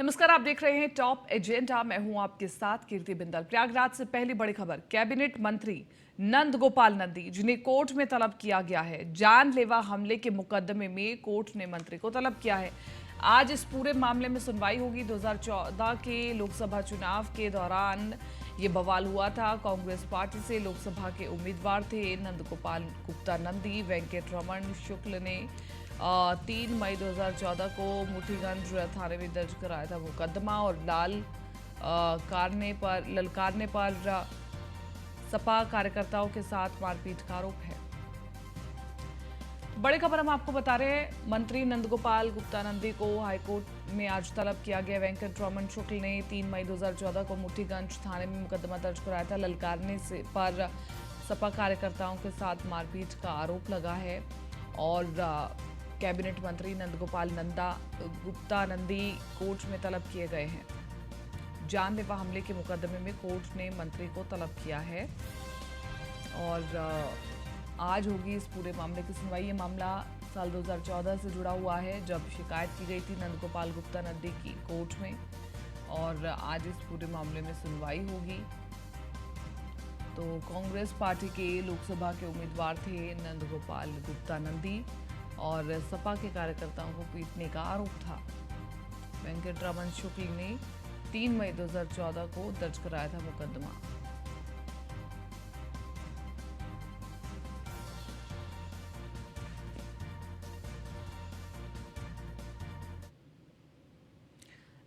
नमस्कार, आप देख रहे हैं टॉप एजेंडा। मैं हूं आपके साथ कीर्ति बिंदल। प्रयागराज से पहली बड़ी खबर। कैबिनेट मंत्री नंद गोपाल नंदी, जिन्हें कोर्ट में तलब किया गया है। जानलेवा हमले के मुकदमे में कोर्ट ने मंत्री को तलब किया है। आज इस पूरे मामले में सुनवाई होगी। 2014 के लोकसभा चुनाव के दौरान ये बवाल हुआ था। कांग्रेस पार्टी से लोकसभा के उम्मीदवार थे नंद गोपाल गुप्ता नंदी। वेंकट रमन शुक्ल ने 3 मई 2014 को मुठीगंज थाने में दर्ज कराया था मुकदमा और ललकारने पर सपा कार्यकर्ताओं के साथ मारपीट का आरोप है। बड़ी खबर हम आपको बता रहे हैं। मंत्री नंदगोपाल गुप्ता नंदी को हाईकोर्ट में आज तलब किया गया। वेंकट रमन शुक्ल ने 3 मई 2014 को मुठीगंज थाने में मुकदमा दर्ज कराया था। ललकारने पर सपा कार्यकर्ताओं के साथ मारपीट का आरोप लगा है और कैबिनेट मंत्री नंदगोपाल गुप्ता नंदी कोर्ट में तलब किए गए हैं। जानलेवा हमले के मुकदमे में कोर्ट ने मंत्री को तलब किया है और आज होगी इस पूरे मामले की सुनवाई। ये मामला साल 2014 से जुड़ा हुआ है, जब शिकायत की गई थी नंदगोपाल गुप्ता नंदी की कोर्ट में, और आज इस पूरे मामले में सुनवाई होगी। तो कांग्रेस पार्टी के लोकसभा के उम्मीदवार थे नंदगोपाल गुप्ता नंदी और सपा के कार्यकर्ताओं को पीटने का आरोप था। वेंकट रमन शुक्ल ने 3 मई 2014 को दर्ज कराया था मुकदमा।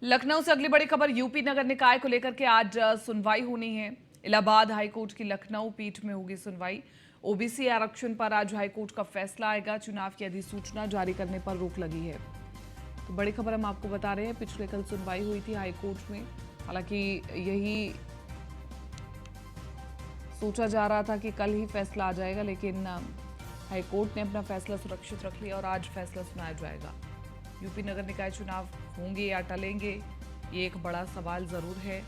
लखनऊ से अगली बड़ी खबर। यूपी नगर निकाय को लेकर के आज सुनवाई होनी है। इलाहाबाद हाईकोर्ट की लखनऊ पीठ में होगी सुनवाई। ओबीसी आरक्षण पर आज हाईकोर्ट का फैसला आएगा। चुनाव की अधिसूचना जारी करने पर रोक लगी है। तो बड़ी खबर हम आपको बता रहे हैं। पिछले कल सुनवाई हुई थी हाईकोर्ट में। हालांकि यही सोचा जा रहा था कि कल ही फैसला आ जाएगा, लेकिन हाईकोर्ट ने अपना फैसला सुरक्षित रख लिया और आज फैसला सुनाया जाएगा। यूपी नगर निकाय चुनाव होंगे या टलेंगे, ये एक बड़ा सवाल जरूर है,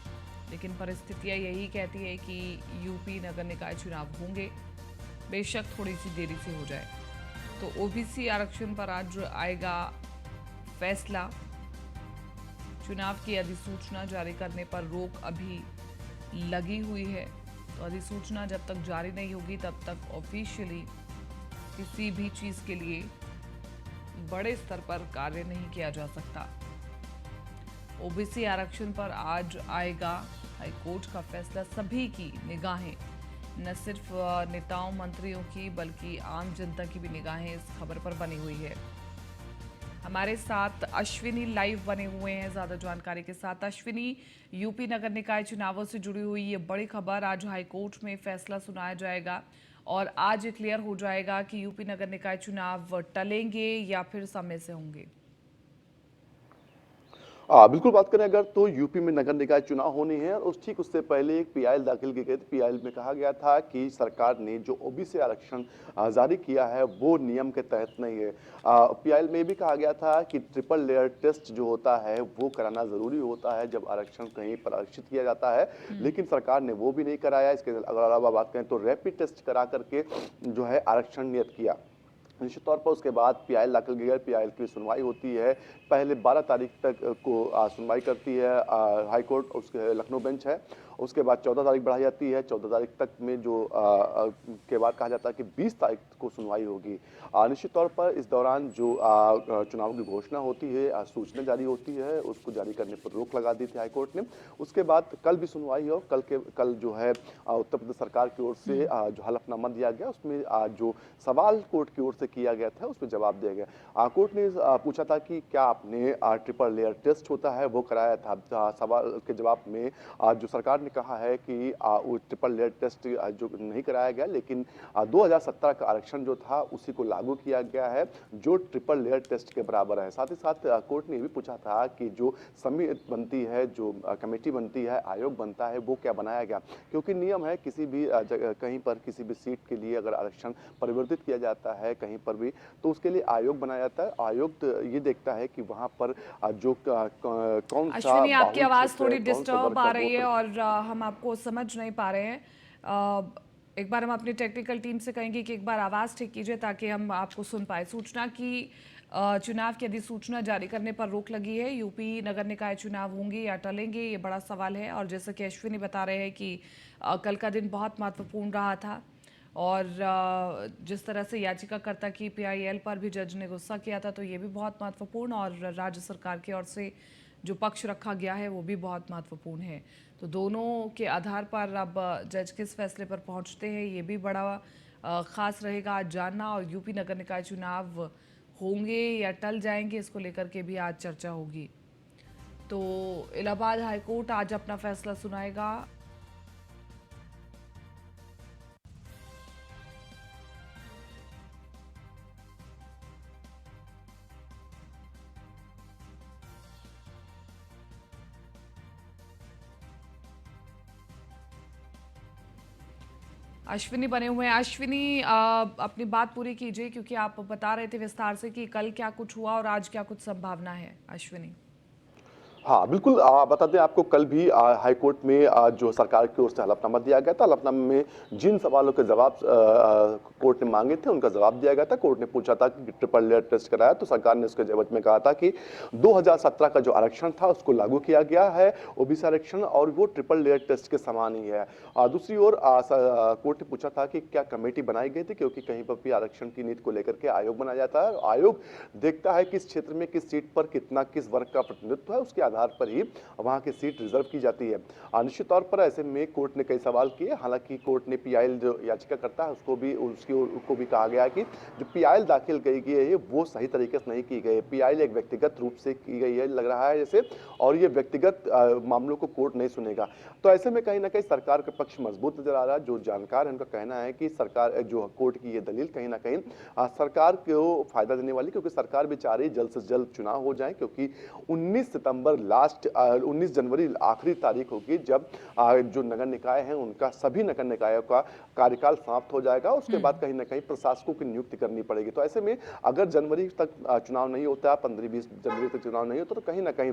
लेकिन परिस्थितियां यही कहती है कि यूपी नगर निकाय चुनाव होंगे, बेशक थोड़ी सी देरी से हो जाए। तो ओबीसी आरक्षण पर आज आएगा फैसला। चुनाव की अधिसूचना जारी करने पर रोक अभी लगी हुई है। तो अधिसूचना जब तक जारी नहीं होगी तब तक ऑफिशियली किसी भी चीज के लिए बड़े स्तर पर कार्य नहीं किया जा सकता। ओबीसी आरक्षण पर आज आएगा हाईकोर्ट का फैसला। सभी की निगाहें, न सिर्फ नेताओं मंत्रियों की बल्कि आम जनता की भी निगाहें इस खबर पर बनी हुई है। हमारे साथ अश्विनी लाइव बने हुए हैं ज्यादा जानकारी के साथ। अश्विनी, यूपी नगर निकाय चुनावों से जुड़ी हुई ये बड़ी खबर, आज हाईकोर्ट में फैसला सुनाया जाएगा और आज क्लियर हो जाएगा कि यूपी नगर निकाय चुनाव टलेंगे या फिर समय से होंगे। बिल्कुल बात करें अगर तो यूपी में नगर निकाय चुनाव होने हैं और ठीक उससे पहले एक पीआईएल दाखिल की गई थी। पीआईएल में कहा गया था कि सरकार ने जो ओबीसी आरक्षण जारी किया है वो नियम के तहत नहीं है। पीआईएल में भी कहा गया था कि ट्रिपल लेयर टेस्ट जो होता है वो कराना जरूरी होता है जब आरक्षण कहीं पर आरक्षित किया जाता है, लेकिन सरकार ने वो भी नहीं कराया। इसके अलावा बात करें तो रैपिड टेस्ट करा करके जो है आरक्षण नियत किया। निश्चित तौर पर उसके बाद पीआईएल दाखिल की गई। पीआईएल की सुनवाई होती है, पहले 12 तारीख तक को सुनवाई करती है हाईकोर्ट, उसके लखनऊ बेंच है। उसके बाद 14 तारीख बढ़ाई जाती है। 14 तारीख तक में जो के बाद कहा जाता है कि 20 तारीख को सुनवाई होगी। निश्चित तौर पर इस दौरान जो चुनाव की घोषणा होती है, सूचना जारी होती है, उसको जारी करने पर रोक लगा दी थी हाईकोर्ट ने। उसके बाद कल भी सुनवाई हो। कल जो है उत्तर प्रदेश सरकार की ओर से जो हलफनामा दिया गया उसमें जो सवाल कोर्ट की ओर से किया गया था उसमें जवाब दिया गया। कोर्ट ने पूछा था कि क्या आपने ट्रिपल लेयर टेस्ट होता है वो कराया था। सवाल के जवाब में जो सरकार ने कहा है कि वो ट्रिपल लेयर टेस्ट जो नहीं कराया गया, लेकिन 2017 का आरक्षण जो था उसी को लागू किया गया है जो ट्रिपल लेयर टेस्ट के बराबर है। साथ ही साथ कोर्ट ने भी पूछा था कि जो समिति बनती है, जो कमेटी बनती है, आयोग बनता है, वो क्या बनाया गया, क्योंकि नियम है किसी भी कहीं पर किसी भी सीट के लिए अगर आरक्षण परिवर्तित किया जाता है कहीं पर भी तो उसके लिए आयोग बनाया जाता है। आयोग ये देखता है कि वहां पर जो कौन सा अश्विनी, आपकी बाहुल आवाज क्षेत्र है, थोड़ी कौन सा डिस्टर्ब वर्ग आ का रही है वोटर। और हम आपको समझ नहीं पा रहे हैं। एक बार हम अपनी टेक्निकल टीम से कहेंगे कि एक बार आवाज ठीक कीजिए ताकि हम आपको सुन पाए। सूचना की चुनाव की अधिसूचना जारी करने पर रोक लगी है। यूपी नगर निकाय चुनाव होंगे या टलेंगे, ये बड़ा सवाल है। और जैसा कि अश्विनी बता रहे हैं कि कल का दिन बहुत महत्वपूर्ण रहा था और जिस तरह से याचिकाकर्ता की पीआईएल पर भी जज ने गुस्सा किया था, तो ये भी बहुत महत्वपूर्ण, और राज्य सरकार की ओर से जो पक्ष रखा गया है वो भी बहुत महत्वपूर्ण है। तो दोनों के आधार पर अब जज किस फैसले पर पहुंचते हैं, ये भी बड़ा खास रहेगा आज जानना। और यूपी नगर निकाय चुनाव होंगे या टल जाएंगे, इसको लेकर के भी आज चर्चा होगी। तो इलाहाबाद हाईकोर्ट आज अपना फैसला सुनाएगा। अश्विनी बने हुए हैं। अश्विनी, अपनी बात पूरी कीजिए, क्योंकि आप बता रहे थे विस्तार से कि कल क्या कुछ हुआ और आज क्या कुछ संभावना है। अश्विनी। हाँ, बिल्कुल। बता दें आपको, कल भी हाईकोर्ट में जो सरकार की ओर से हलफनामा दिया गया था। हलफनामे में जिन सवालों के जवाब कोर्ट ने मांगे थे, उनका जवाब दिया गया था। कोर्ट ने पूछा था कि ट्रिपल लेयर टेस्ट कराया, तो सरकार ने उसके जवाब में कहा था कि 2017 का जो आरक्षण था उसको लागू किया गया है, ओबीसी आरक्षण, और वो ट्रिपल लेयर टेस्ट के समान ही है। दूसरी ओर कोर्ट ने पूछा था कि क्या कमेटी बनाई गई थी, क्योंकि कहीं पर भी आरक्षण की नीति को लेकर के आयोग बनाया जाता है। आयोग देखता है किस क्षेत्र में किस सीट पर कितना किस वर्ग का प्रतिनिधित्व है, उसके आधार पर ही वहां की सीट रिजर्व की जाती है। निश्चित तौर पर ऐसे में कोर्ट ने कई सवाल किए। हालांकि कोर्ट ने पीआईएल जो याचिका करता है उसको भी कहा गया कि जो पीआईएल दाखिल की गई है वो सही तरीके से नहीं की गई है। पीआईएल एक व्यक्तिगत रूप से की गई है लग रहा है जैसे, और ये व्यक्तिगत मामलों को कोर्ट नहीं सुनेगा। तो ऐसे में कहीं ना कहीं सरकार का पक्ष मजबूत नजर आ रहा है। जो जानकार है उनका कहना है कि सरकार जो कोर्ट की ये दलील कहीं ना कहीं सरकार को फायदा देने वाली, क्योंकि सरकार बेचारी जल्द से जल्द चुनाव हो जाए, क्योंकि 19 जनवरी आखिरी तारीख होगी जब जो नगर निकाय हैं उनका सभी नगर निकायों का कार्यकाल समाप्त हो जाएगा। उसके बाद कहीं ना कहीं प्रशासकों की नियुक्ति करनी पड़ेगी। तो ऐसे में अगर जनवरी तक चुनाव नहीं होता, 15-20 जनवरी तक चुनाव नहीं होता, तो कहीं ना कहीं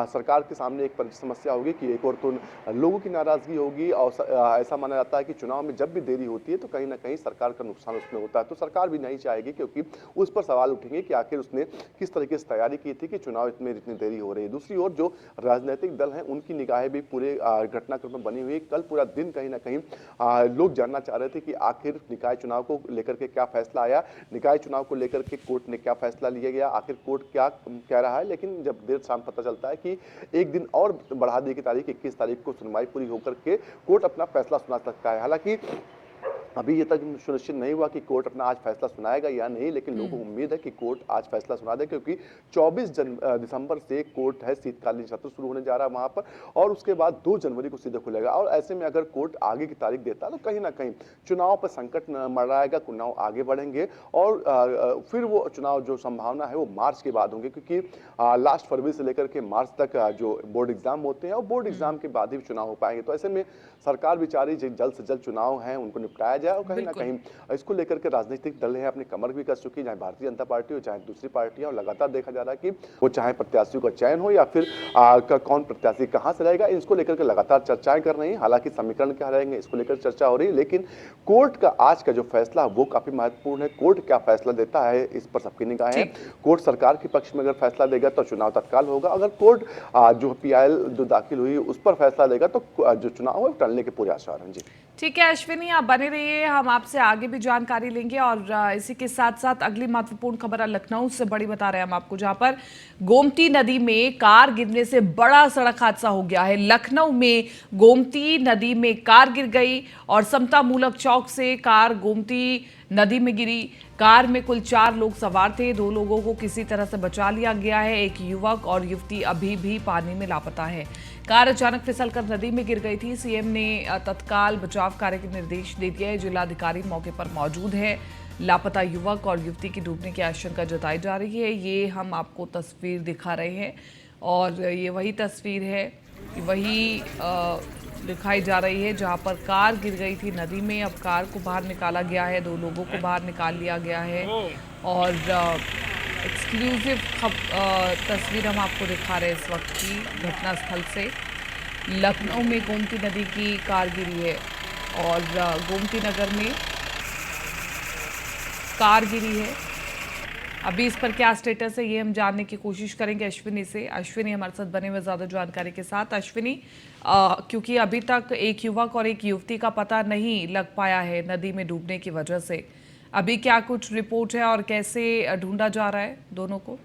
सरकार के सामने एक समस्या होगी कि एक और तो लोगों की नाराजगी होगी, और ऐसा माना जाता है कि चुनाव में जब भी देरी होती है तो कहीं ना कहीं सरकार का नुकसान उसमें होता है। तो सरकार भी नहीं चाहेगी, क्योंकि उस पर सवाल उठेंगे कि आखिर उसने किस तरीके से तैयारी की थी कि चुनाव में इतनी देरी हो रही है। दूसरी ओर जो राजनीतिक दल हैं उनकी निगाहें भी पूरे घटनाक्रम में बनी हुई। कल पूरा दिन कहीं ना कहीं लोग जानना चाह रहे थे कि आखिर निकाय चुनाव को लेकर के क्या फैसला आया, निकाय चुनाव को लेकर के कोर्ट ने क्या फैसला लिया गया, आखिर कोर्ट क्या कह रहा है। लेकिन जब देर शाम पता चलता है कि एक दिन और बढ़ा दी की तारीख 21 तारीख को सुनवाई पूरी होकर के कोर्ट अपना फैसला सुना सकता है। हालांकि अभी ये तक सुनिश्चित नहीं हुआ कि कोर्ट अपना आज फैसला सुनाएगा या नहीं, लेकिन लोगों को उम्मीद है कि कोर्ट आज फैसला सुना दे, क्योंकि 24 दिसंबर से कोर्ट है शीतकालीन सत्र शुरू होने जा रहा है वहां पर, और उसके बाद 2 जनवरी को सीधे खुलेगा। और ऐसे में अगर कोर्ट आगे की तारीख देता है तो कहीं ना कहीं चुनाव पर संकट मंडराएगा, चुनाव आगे बढ़ेंगे, और फिर वो चुनाव जो संभावना है वो मार्च के बाद होंगे, क्योंकि लास्ट फरवरी से लेकर के मार्च तक जो बोर्ड एग्जाम होते हैं, और बोर्ड एग्जाम के बाद ही चुनाव हो पाएंगे। तो ऐसे में सरकार बेचारी जल्द से जल्द चुनाव है उनको निपटाया जाए, और कहीं ना कहीं इसको लेकर के राजनीतिक दल है अपनी कमर भी कस चुकी है, चाहे भारतीय जनता पार्टी हो चाहे दूसरी पार्टियां, और लगातार देखा जा रहा है कि वो चाहे प्रत्याशियों का चयन हो या फिर कौन प्रत्याशी कहां से रहेगा, इसको लेकर के लगातार चर्चाएं कर रही हैं। हालांकि समीकरण क्या रहेंगे इसको लेकर चर्चा हो रही है, लेकिन कोर्ट का आज का जो फैसला वो काफी महत्वपूर्ण है। कोर्ट क्या फैसला देता है इस पर सबकी निगाहें हैं। कोर्ट सरकार के पक्ष में अगर फैसला देगा तो चुनाव तत्काल होगा, अगर कोर्ट जो पीआईएल जो दाखिल हुई उस पर फैसला देगा तो जो चुनाव है टलने के पूरे आसार हैं। जी ठीक है अश्विनी, आप बने रहिए, हम आपसे आगे भी जानकारी लेंगे। और इसी के साथ साथ अगली महत्वपूर्ण खबर लखनऊ से बड़ी बता रहे हैं हम आपको, जहां पर गोमती नदी में कार गिरने से बड़ा सड़क हादसा हो गया है। लखनऊ में गोमती नदी में कार गिर गई और समता मूलक चौक से कार गोमती नदी में गिरी। कार में कुल 4 लोग सवार थे, 2 लोगों को किसी तरह से बचा लिया गया है। एक युवक और युवती अभी भी पानी में लापता है। कार अचानक फिसलकर नदी में गिर गई थी। सीएम ने तत्काल बचाव कार्य के निर्देश दे दिए हैं। जिलाधिकारी मौके पर मौजूद है। लापता युवक और युवती की डूबने की आशंका जताई जा रही है। ये हम आपको तस्वीर दिखा रहे हैं, और ये वही तस्वीर है, वही दिखाई जा रही है जहां पर कार गिर गई थी नदी में। अब कार को बाहर निकाला गया है, 2 लोगों को बाहर निकाल लिया गया है, और एक्सक्लूसिव तस्वीर हम आपको दिखा रहे हैं इस वक्त की घटनास्थल से। लखनऊ में गोमती नदी की कार गिरी है, और गोमती नगर में कार गिरी है। अभी इस पर क्या स्टेटस है ये हम जानने की कोशिश करेंगे अश्विनी से। अश्विनी हमारे साथ बने हुए ज्यादा जानकारी के साथ। अश्विनी, क्योंकि अभी तक एक युवक और एक युवती का पता नहीं लग पाया है नदी में डूबने की वजह से, अभी क्या कुछ रिपोर्ट है और कैसे ढूंढा जा रहा है दोनों को?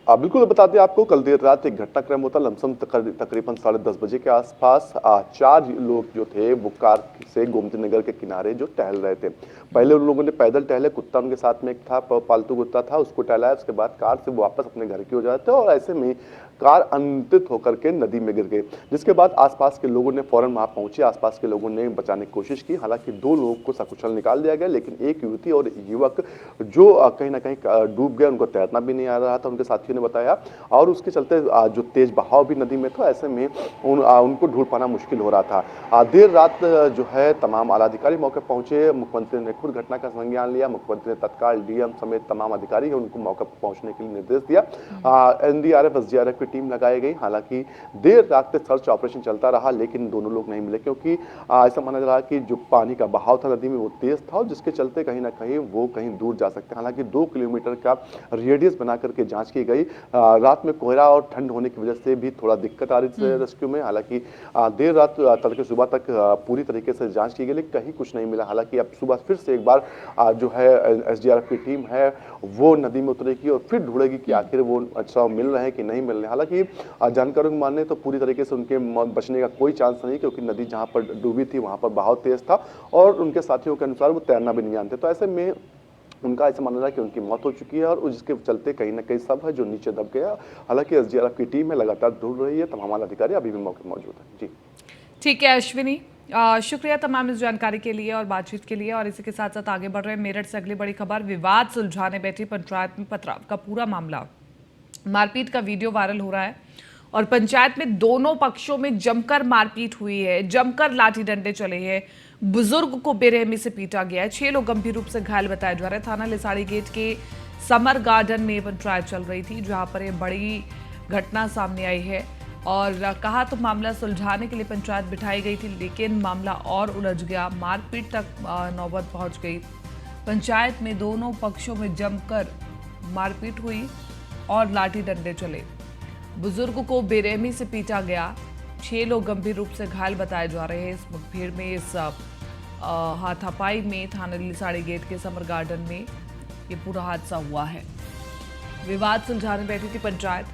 बिल्कुल बता दें आपको, कल देर रात एक घटनाक्रम होता लमसम तकरीबन 10:30 बजे के आसपास। 4 लोग जो थे वो कार से गोमती नगर के किनारे जो टहल रहे थे। पहले उन लोगों ने पैदल टहले, कुत्ता उनके साथ में एक था, पालतू कुत्ता था, उसको टहलाया। उसके बाद कार से वो वापस अपने घर की ओर जाते और ऐसे में कार अनियंत्रित होकर के नदी में गिर गई। जिसके बाद आसपास के लोगों ने फौरन वहां पहुंचे, आसपास के लोगों ने बचाने की कोशिश की। हालांकि 2 लोगों को सकुशल निकाल दिया गया, लेकिन एक युवती और युवक जो कहीं ना कहीं डूब गए, उनको तैरना भी नहीं आ रहा था, उनके साथियों ने बताया। और उसके चलते जो तेज बहाव भी नदी में था, ऐसे में उनको ढूंढ पाना मुश्किल हो रहा था। देर रात जो है तमाम आला अधिकारी मौके पहुंचे। मुख्यमंत्री ने खुद घटना का संज्ञान लिया। मुख्यमंत्री ने तत्काल डीएम समेत तमाम अधिकारी हैं उनको मौके पर पहुंचने के लिए निर्देश दिया। एनडीआरएफ एसडीआरएफ की टीम लगाई गई। हालांकि देर रात तक सर्च ऑपरेशन चलता रहा, लेकिन दोनों लोग नहीं मिले, क्योंकि ऐसा माना जा रहा है कि जो पानी का बहाव था नदी में वो तेज था, और जिसके चलते कहीं ना कहीं वो कहीं दूर जा सकते हैं। हालांकि 2 किलोमीटर का रेडियस बना करके जांच की गई। रात में कोहरा और ठंड होने की वजह से भी थोड़ा दिक्कत आ रही थी रेस्क्यू में। हालांकि देर रात तड़के सुबह तक पूरी तरीके से जांच की गई, लेकिन कहीं कुछ नहीं मिला। हालांकि अब सुबह फिर से एक बार जो है एसडीआरएफ की टीम है वो नदी में उतरेगी और फिर ढूंढेगी कि आखिर वो अच्छा मिल रहे हैं कि नहीं मिल रहे। हालांकि जानकारों के मानने तो पूरी तरीके से उनके बचने का कोई चांस नहीं, क्योंकि नदी जहां पर डूबी थी वहां पर बहाव तेज था और उनके साथियों के अनुसार वो तैरना भी नहीं जानते। तो ऐसे में उनका ऐसा मानना है कि उनकी मौत हो चुकी है, और जिसके चलते कहीं ना कहीं सब है जो नीचे दब गया। हालांकि एसडीआरएफ की टीम है लगातार ढूंढ रही है, तमाम अधिकारी अभी भी मौके मौजूद है। जी ठीक है अश्विनी, शुक्रिया तमाम इस जानकारी के लिए और बातचीत के लिए। और इसी के साथ साथ आगे बढ़ रहे हैं मेरठ से अगली बड़ी खबर। विवाद सुलझाने बैठी पंचायत में पथराव का पूरा मामला, मारपीट का वीडियो वायरल हो रहा है और पंचायत में दोनों पक्षों में जमकर मारपीट हुई है, जमकर लाठी डंडे चले हैं। बुजुर्ग को बेरहमी से पीटा गया है। 6 लोग गंभीर रूप से घायल बताए जा रहे हैं। थाना लिसाड़ी गेट के समर गार्डन में पंचायत चल रही थी, जहां पर ये बड़ी घटना सामने आई है। और कहा तो मामला सुलझाने के लिए पंचायत बिठाई गई थी, लेकिन मामला और उलझ गया, मारपीट तक नौबत पहुंच गई। पंचायत में दोनों पक्षों में जमकर मारपीट हुई और लाठी डंडे चले। बुजुर्ग को बेरहमी से पीटा गया। 6 लोग गंभीर रूप से घायल बताए जा रहे हैं इस मुठभेड़ में। इस हाथापाई में थाना लिसाड़ी गेट के समर गार्डन में ये पूरा हादसा हुआ है। विवाद सुलझाने बैठी थी पंचायत।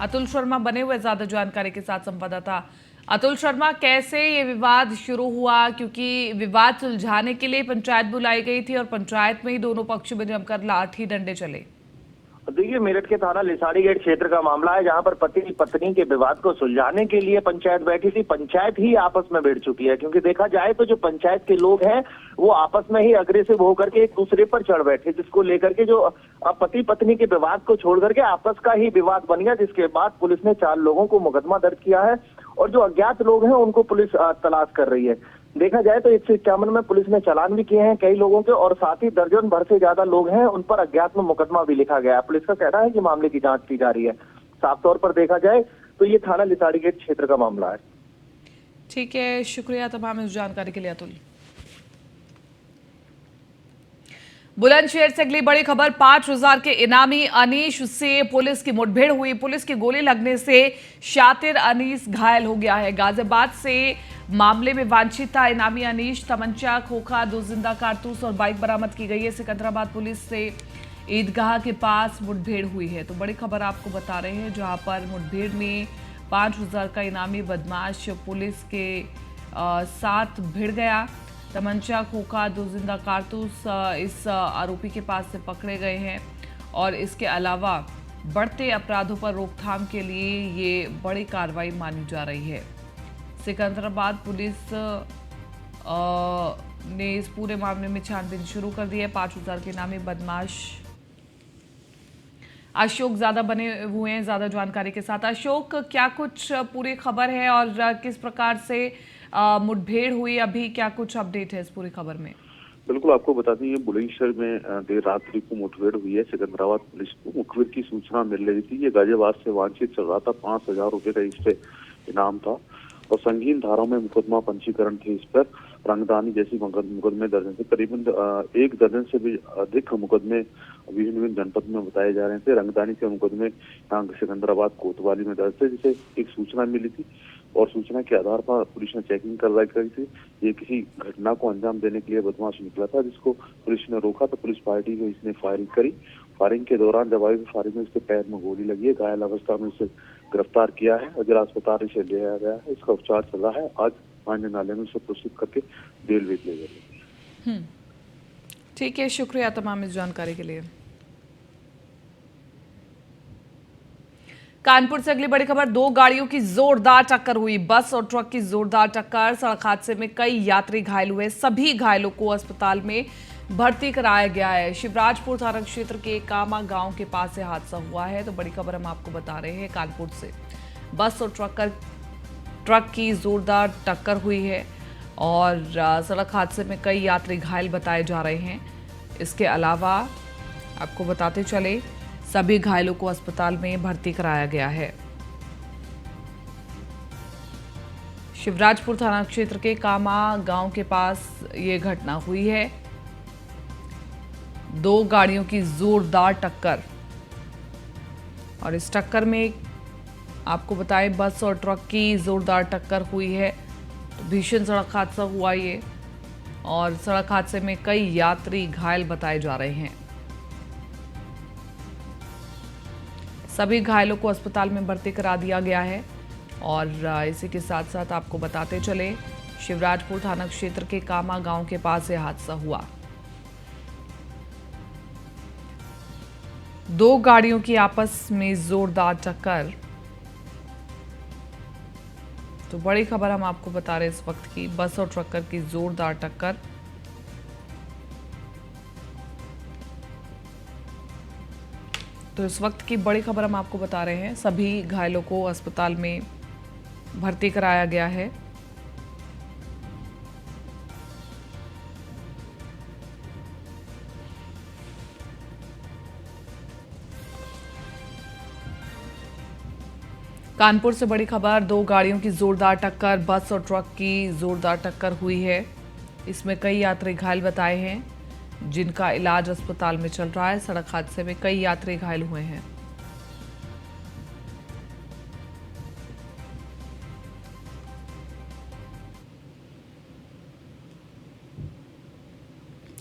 अतुल शर्मा बने हुए ज्यादा जानकारी के साथ संवाददाता। अतुल शर्मा, कैसे ये विवाद शुरू हुआ? क्योंकि विवाद सुलझाने के लिए पंचायत बुलाई गई थी और पंचायत में ही दोनों पक्षों में जमकर लाठी डंडे चले। देखिए, मेरठ के थाना लिसाड़ी गेट क्षेत्र का मामला है, जहां पर पति पत्नी के विवाद को सुलझाने के लिए पंचायत बैठी थी। पंचायत ही आपस में भिड़ चुकी है, क्योंकि देखा जाए तो जो पंचायत के लोग हैं वो आपस में ही अग्रेसिव होकर के एक दूसरे पर चढ़ बैठे, जिसको लेकर के जो पति पत्नी के विवाद को छोड़ करके आपस का ही विवाद बन गया। जिसके बाद पुलिस ने 4 लोगों को मुकदमा दर्ज किया है और जो अज्ञात लोग हैं उनको पुलिस तलाश कर रही है। देखा जाए तो 151 में पुलिस ने चालान भी किए हैं कई लोगों के, और साथ ही दर्जन भर से ज्यादा लोग हैं उन पर अज्ञात में मुकदमा भी लिखा गया है। पुलिस का कहना है कि मामले की जांच की जा रही है। साफ तौर पर देखा जाए तो ये थाना लिसाड़ी गेट क्षेत्र का मामला है। ठीक है, शुक्रिया तमाम इस जानकारी के लिए अतुल। बुलंदशहर से अगली बड़ी खबर। 5,000 के इनामी अनीश से पुलिस की मुठभेड़ हुई। पुलिस की गोली लगने से शातिर अनीस घायल हो गया है। गाजियाबाद से मामले में वांछित था इनामी अनीश। तमंचा, खोखा, 2 जिंदा कारतूस और बाइक बरामद की गई है। सिकंदराबाद पुलिस से ईदगाह के पास मुठभेड़ हुई है। तो बड़ी खबर आपको बता रहे हैं, जहां पर मुठभेड़ में 5,000 का इनामी बदमाश पुलिस के साथ भिड़ गया। तमंचा, खोखा, 2 जिंदा कारतूस इस आरोपी के पास से पकड़े गए हैं। और इसके अलावा बढ़ते अपराधों पर रोकथाम के लिए ये बड़ी कार्रवाई मानी जा रही है। सिकंदराबाद पुलिस ने इस पूरे मामले में छानबीन शुरू कर दी है। 5,000 के इनामी बदमाश अशोक ज्यादा बने हुए हैं ज्यादा जानकारी के साथ। अशोक, क्या कुछ पूरी खबर है और किस प्रकार से मुठभेड़ हुई, अभी क्या कुछ अपडेट है इस पूरी खबर में? बिल्कुल, आपको बता दें, ये बुलंदशहर में देर रात्रि को मुठभेड़ हुई है। सिकंदराबाद पुलिस को मुखबिर की सूचना मिल रही थी। ये गाजियाबाद से वांछित चल रहा था। 5,000 रुपए का इस पे इनाम था और संगीन धाराओं में मुकदमा पंजीकरण थे इस पर। रंगदानी जैसी मुकदमे दर्ज हैं। करीबन 1 दर्जन से भी अधिक मुकदमे विभिन्न विभिन्न जनपद में बताए जा रहे थे। रंगदानी के मुकदमे यहाँ सिकंदराबाद कोतवाली में दर्ज थे, जिसे एक सूचना मिली थी और सूचना के आधार पर पुलिस ने चेकिंग कार्रवाई करी थी। ये किसी घटना को अंजाम देने के लिए बदमाश निकला था, जिसको पुलिस ने रोका तो पुलिस पार्टी को इसने फायरिंग करी। फायरिंग के दौरान जवाबी फायरिंग में उसके पैर में गोली लगी है। घायल अवस्था में उसे गिरफ्तार किया है और जिला अस्पताल से ले आया गया है। इसका उपचार चल रहा है। आज मान्य न्यायालय में उसे प्रोसीड करके बेल भेज ले गए। ठीक है, शुक्रिया तमाम इस जानकारी के लिए। कानपुर से अगली बड़ी खबर, 2 गाड़ियों की जोरदार टक्कर हुई। बस और ट्रक की जोरदार टक्कर, सड़क हादसे में कई यात्री घायल हुए। सभी घायलों को अस्पताल में भर्ती कराया गया है। शिवराजपुर थाना क्षेत्र के कामा गांव के पास से हादसा हुआ है। तो बड़ी खबर हम आपको बता रहे हैं कानपुर से। बस और ट्रक की जोरदार टक्कर हुई है और सड़क हादसे में कई यात्री घायल बताए जा रहे हैं। इसके अलावा आपको बताते चले, सभी घायलों को अस्पताल में भर्ती कराया गया है। शिवराजपुर थाना क्षेत्र के कामा गांव के पास ये घटना हुई है। 2 गाड़ियों की जोरदार टक्कर और इस टक्कर में आपको बताएं बस और ट्रक की जोरदार टक्कर हुई है। तो भीषण सड़क हादसा हुआ ये और सड़क हादसे में कई यात्री घायल बताए जा रहे हैं। सभी घायलों को अस्पताल में भर्ती करा दिया गया है और इसी के साथ साथ आपको बताते चले, शिवराजपुर थाना क्षेत्र के कामा गांव के पास ये हादसा हुआ। 2 गाड़ियों की आपस में जोरदार टक्कर। तो बड़ी खबर हम आपको बता रहे हैं इस वक्त की, बस और ट्रकर की जोरदार टक्कर। तो इस वक्त की बड़ी खबर हम आपको बता रहे हैं, सभी घायलों को अस्पताल में भर्ती कराया गया है। कानपुर से बड़ी खबर, 2 गाड़ियों की जोरदार टक्कर, बस और ट्रक की जोरदार टक्कर हुई है। इसमें कई यात्री घायल बताए हैं, जिनका इलाज अस्पताल में चल रहा है। सड़क हादसे में कई यात्री घायल हुए हैं।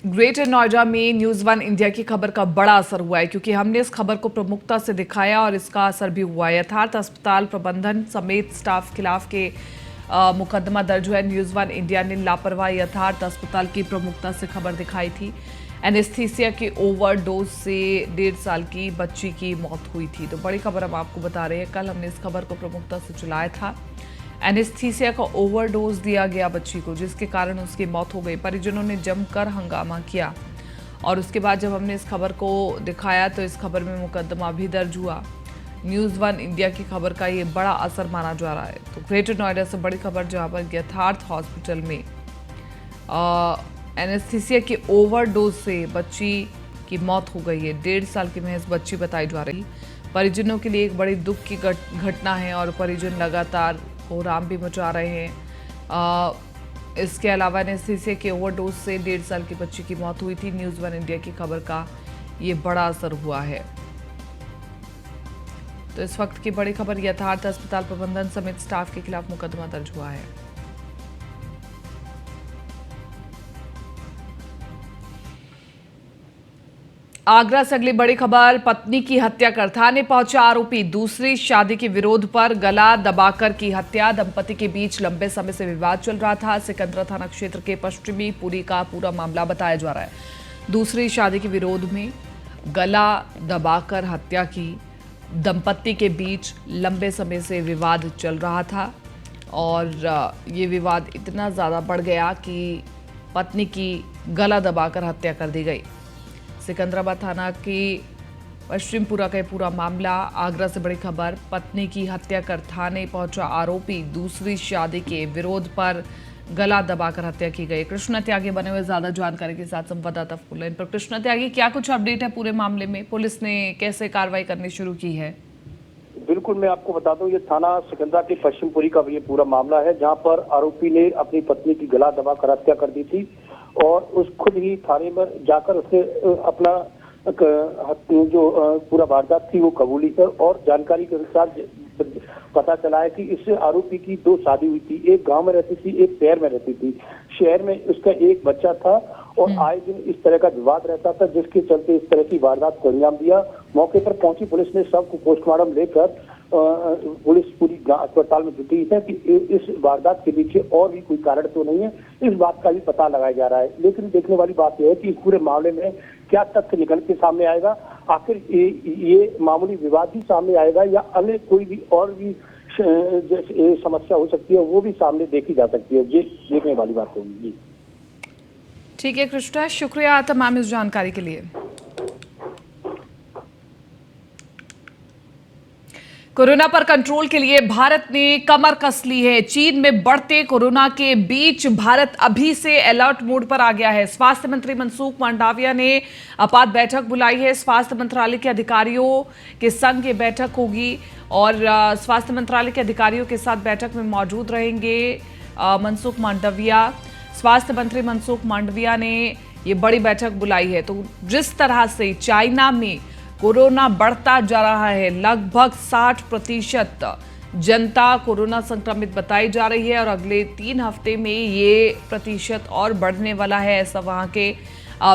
ग्रेटर नोएडा में न्यूज़ 1 इंडिया की खबर का बड़ा असर हुआ है, क्योंकि हमने इस खबर को प्रमुखता से दिखाया और इसका असर भी हुआ है। यथार्थ अस्पताल प्रबंधन समेत स्टाफ खिलाफ के मुकदमा दर्ज हुआ है। न्यूज़ 1 इंडिया ने लापरवाही यथार्थ अस्पताल की प्रमुखता से खबर दिखाई थी। एनेस्थीसिया के ओवरडोज से 1.5 साल की बच्ची की मौत हुई थी। तो बड़ी खबर हम आपको बता रहे हैं, कल हमने इस खबर को प्रमुखता से चलाया था। एनेस्थीसिया का ओवरडोज दिया गया बच्ची को, जिसके कारण उसकी मौत हो गई। परिजनों ने जमकर हंगामा किया और उसके बाद जब हमने इस खबर को दिखाया तो इस खबर में मुकदमा भी दर्ज हुआ। न्यूज़ 1 इंडिया की खबर का ये बड़ा असर माना जा रहा है। तो ग्रेटर नोएडा से बड़ी खबर, जहां पर यथार्थ हॉस्पिटल में एनेस्थीसिया के ओवरडोज से बच्ची की मौत हो गई है। 1.5 साल की महज बच्ची बताई जा रही। परिजनों के लिए एक बड़ी दुख की घटना है और परिजन लगातार कोहराम भी मचा रहे हैं। इसके अलावा एनेस्थीसिया के ओवरडोज से 1.5 साल की बच्ची की मौत हुई थी। न्यूज़ 1 इंडिया की खबर का ये बड़ा असर हुआ है। तो इस वक्त की बड़ी खबर, यथार्थ अस्पताल प्रबंधन समेत स्टाफ के खिलाफ मुकदमा दर्ज हुआ है। आगरा से अगली बड़ी खबर, पत्नी की हत्या कर थाने पहुंचा आरोपी। दूसरी शादी के विरोध पर गला दबाकर की हत्या। दंपति के बीच लंबे समय से विवाद चल रहा था। सिकंदरा थाना क्षेत्र के पश्चिमी पुरी का पूरा मामला बताया जा रहा है। दूसरी शादी के विरोध में गला दबाकर हत्या की। दंपति के बीच लंबे समय से विवाद चल रहा था और ये विवाद इतना ज़्यादा बढ़ गया कि पत्नी की गला दबाकर हत्या कर दी गई। सिकंदराबाद थाना की पश्चिमपुरा का पूरा मामला। आगरा से बड़ी खबर, पत्नी की हत्या कर थाने पहुंचा आरोपी। दूसरी शादी के विरोध पर गला दबाकर हत्या की गई। कृष्णा त्यागी बने हुए ज्यादा जानकारी के साथ संवाददाता फोन लाइन पर। कृष्णा त्यागी, क्या कुछ अपडेट है पूरे मामले में? पुलिस ने कैसे कार्रवाई करनी शुरू की है? बिल्कुल बिल्कुल, मैं आपको बता दूं, ये थाना सिकंदरा के पश्चिमपुरी का ये पूरा मामला है, जहां पर आरोपी ने अपनी पत्नी की गला दबाकर हत्या कर दी थी और उस खुद ही थाने में जाकर उसने अपना जो पूरा वारदात थी वो कबूली है। और जानकारी के अनुसार पता चला है कि इस आरोपी की 2 शादी हुई थी, एक गांव में रहती थी, एक शहर में रहती थी। शहर में उसका एक बच्चा था और आए दिन इस तरह का विवाद रहता था, जिसके चलते इस तरह की वारदात को अंजाम दिया। मौके पर पहुंची पुलिस ने शव को पोस्टमार्टम लेकर पुलिस पूरी अस्पताल में जुटी है कि इस वारदात के पीछे और भी कोई कारण तो नहीं है, इस बात का भी पता लगाया जा रहा है। लेकिन देखने वाली बात यह है कि इस पूरे मामले में क्या तथ्य निकल के सामने आएगा, आखिर ये मामूली विवाद ही सामने आएगा या अन्य कोई भी और भी जैसे समस्या हो सकती है वो भी सामने देखी जा सकती है। ये देखने वाली बात होगी। ठीक है कृष्णा, शुक्रिया तमाम इस जानकारी के लिए। कोरोना पर कंट्रोल के लिए भारत ने कमर कस ली है। चीन में बढ़ते कोरोना के बीच भारत अभी से अलर्ट मोड पर आ गया है। स्वास्थ्य मंत्री मनसुख मांडविया ने आपात बैठक बुलाई है। स्वास्थ्य मंत्रालय के अधिकारियों के संग ये बैठक होगी और स्वास्थ्य मंत्रालय के अधिकारियों के साथ बैठक में मौजूद रहेंगे मनसुख मांडविया। स्वास्थ्य मंत्री मनसुख मांडविया ने ये बड़ी बैठक बुलाई है। तो जिस तरह से चाइना में कोरोना बढ़ता जा रहा है, लगभग 60% जनता कोरोना संक्रमित बताई जा रही है और अगले 3 हफ्ते में ये प्रतिशत और बढ़ने वाला है, ऐसा वहां के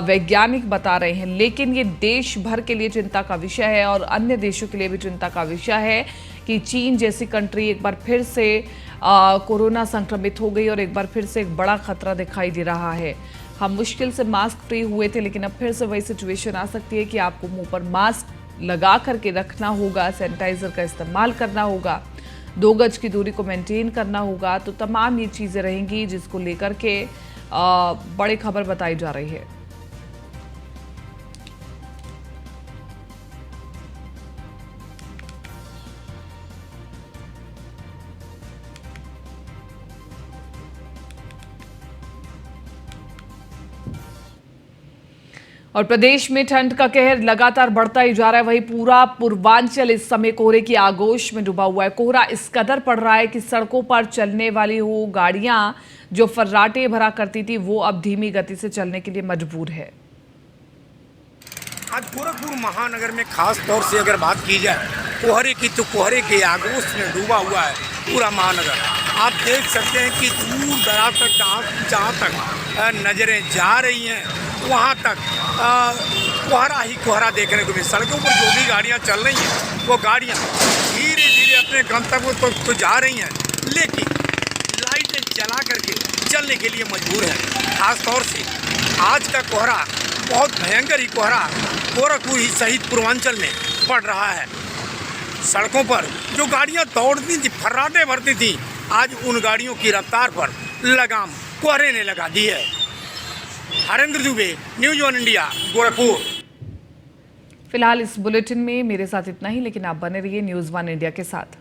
वैज्ञानिक बता रहे हैं। लेकिन ये देश भर के लिए चिंता का विषय है और अन्य देशों के लिए भी चिंता का विषय है कि चीन जैसी कंट्री एक बार फिर से कोरोना संक्रमित हो गई और एक बार फिर से एक बड़ा खतरा दिखाई दे रहा है। हम मुश्किल से मास्क फ्री हुए थे, लेकिन अब फिर से वही सिचुएशन आ सकती है कि आपको मुंह पर मास्क लगा करके रखना होगा, सैनिटाइजर का इस्तेमाल करना होगा, 2 गज की दूरी को मेंटेन करना होगा। तो तमाम ये चीज़ें रहेंगी जिसको लेकर के बड़ी खबर बताई जा रही है। और प्रदेश में ठंड का कहर लगातार बढ़ता ही जा रहा है। वहीं पूरा पूर्वांचल इस समय कोहरे की आगोश में डूबा हुआ है। कोहरा इस कदर पड़ रहा है कि सड़कों पर चलने वाली हो गाड़ियां जो फर्राटे भरा करती थी वो अब धीमी गति से चलने के लिए मजबूर है। आज गोरखपुर महानगर में खास तौर से अगर बात की जाए कोहरे की, तो कोहरे के आगोश में डूबा हुआ है पूरा महानगर। आप देख सकते हैं कि दूर दराज तक जहाँ तक नजरें जा रही हैं वहाँ तक कोहरा ही कोहरा देखने को मिले। सड़कों पर जो भी गाड़ियाँ चल रही हैं वो गाड़ियाँ धीरे धीरे अपने गंतव्य तो जा रही हैं, लेकिन लाइटें जला करके चलने के लिए मजबूर हैं। खास तौर से आज का कोहरा बहुत भयंकर ही कोहरा गोरखपुर ही सहित पूर्वांचल में पड़ रहा है। सड़कों पर जो गाड़ियाँ दौड़ती थी, फर्राटे भरती थी, आज उन गाड़ियों की रफ्तार पर लगाम कोहरे ने लगा दी है। Harendra Dubey, news 1 India, Gorakhpur. फिलहाल इस बुलेटिन में मेरे साथ इतना ही, लेकिन आप बने रहिए न्यूज़ 1 इंडिया के साथ।